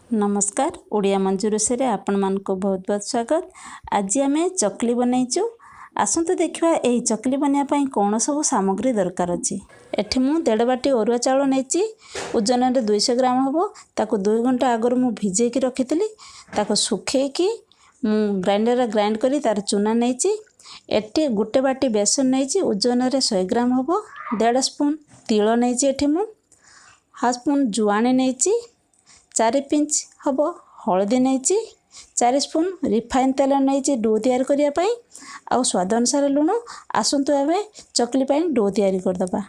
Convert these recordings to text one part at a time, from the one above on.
नमस्कार ओडिया मंजू रोषे आपण मानक बहुत बहुत स्वागत। आज आम चकली बनईचु। आसतु देखा यही चकली बनवाई कौन सब सामग्री दरकार अच्छी। एठी मु 1.5 बाटी अरुआ चाउल नहीं ओजन में 200 ग्राम हम ताको 2 घंटा आगर मु भिजेकी रखी ताको सुखेकी मु ग्राइंडर ग्राइंड करी तार चूना नहीं। एठी 1 बाटी बेसन नहीं ओजन में 100 ग्राम हम 1.5 स्पून तिल नहीं। एठी मु 1/2 स्पून जुआणी नहीं 4 पिंच हम हलदी नहीं 4 स्पून रिफाइन तेल नहीं डो तैयार करने आउ स्वाद अनुसार लुण। आसतु आम चकली डो तैयारी करदे।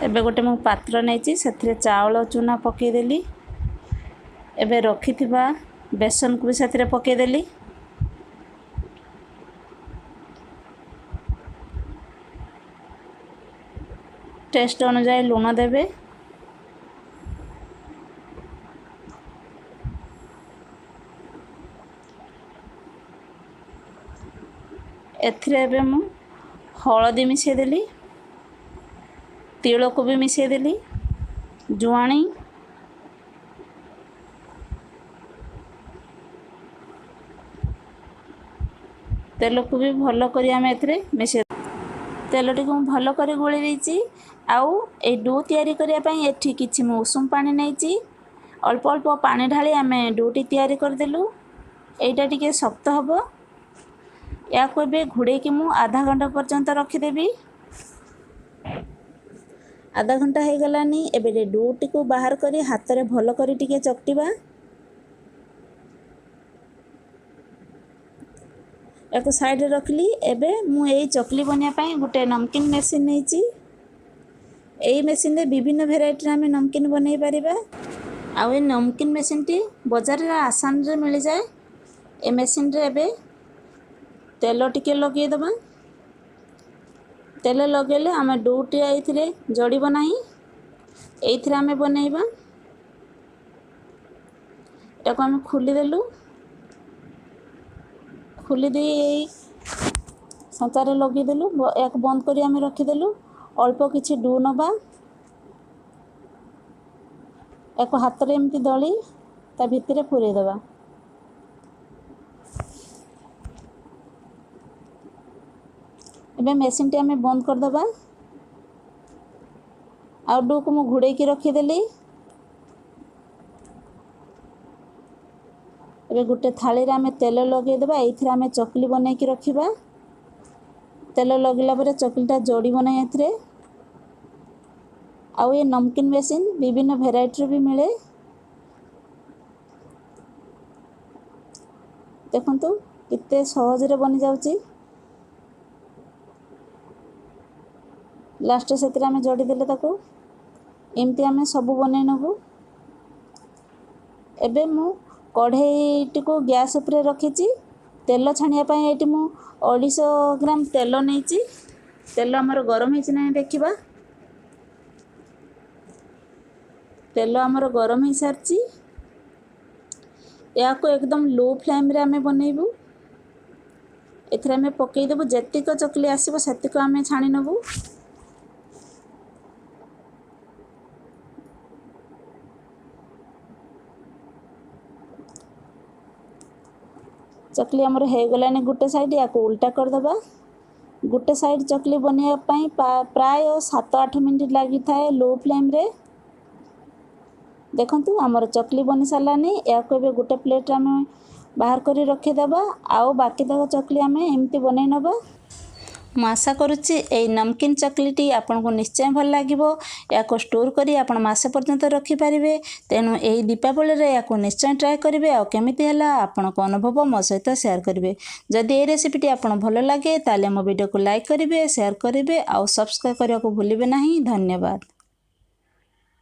एबे गोटे मु पात्र नहीं से चाउल चूना पकईदेली। एबे रखि बेसन को भी से पकईदेली। टेस्ट अनुसार लुण देवे। एथिरे एबे मु हलदी मिसेदेली, तिल को भी मिसेदेली, जुआणी, तेल को भी भल कर मिसे तेल टी भल कर गोली देती। आउ ए डो तैयारी करने एठी किछि मु उषुम पानी नहीं अल्प अल्प पानी ढाली आम डोटी तैयारी करदेलु। एटा टिके शक्त हबो। या को बे घुड़े कि मु आधा घंटा पर्यंत रखीदेवी। आधा घंटा हो गलानी। एबे डोटी को बाहर करी हाथ रे भल करी टिके चकटिबा। या साइड रे रखली। एबे मु एई चकली बनिया पाई गोटे नमकीन मेसिन नहीं। एई मेसिन रे विभिन्न वेराइटी रे हमें नमकीन बनै परिबा। आ ए नमकीन मेसिन टी बाजार रे आसान रे मिल जाए। ए मेसिन रे एबे तेल टिके लगे दबा। तेल लगेले आम डोटी आइथिले जड़ब नाही। एइथिरे आम बनैबा। एटाको आम खुली देलु। खुली दे संचार लगे देलु। या बंद करी आम रखीदेलु। अल्प किछि डो नबा। या हाथ रे एमती दली ता भितरे पुरे दबा। एबे मेसिन टी आम बंद करदबा। आउ डो को मु घुड़े की रखीदेली। एबे गोटे थाली रे आम तेल लगेदेबा। एइथिरे आम चकली बनै की रखिबा। तेल लगला परे चकलीटा जड़ी बनाई एथिरे। आउ ये नमकीन मेसिन विभिन्न वेराइटी भी मिले। देखंतु किते सहज रे बनि जाउची। लास्ट से आम जोड़ी देले ताको एमती आम सब बनै नबू। एबे मु कढ़ई को गैस उपरे रखीची। तेल छाणिया पाई एटी मु 250 ग्राम तेल नहीं। तेल आमर गरम होइछि ना देखिबा। तेल आमर गरम हो सारची। या को एकदम लो फ्लेम रे आम बनैबू। एथिरे आम पकई देबू। जेतिक चकली आसीबो सेतिक आम छाणी नबू। चकली आमर हो गलानी गोटे साइड। या को उल्टा करदबा। गोटे साइड चकली बनैया पाई प्राय 7-8 मिनट लगी थाए लो फ्लेम रे। देखंतु आमर चकली बनी सारानी। या को एबे गोटे प्लेट आम बाहर करी रखीदेबा। आउ बाकी तक चकली आम एमती बनै नबा। मु आशा करुच्ची ए नमकीन चकलीटी आपन को निश्चय भल लागिबो। या को स्टोर करी आपन मासे पर्यंत रखी पारिबे। तेनु एई दीपावली रे या को निश्चय ट्राई करिवे। आ केमिति हला आपन को अनुभव मो सहित शेयर करिवे। जदि ए रेसिपीटी आपन भल लागे ताले मो वीडियो को लाइक करिवे, शेयर करिवे, आ सब्सक्राइब करिया को भूलिबे नाही। धन्यवाद।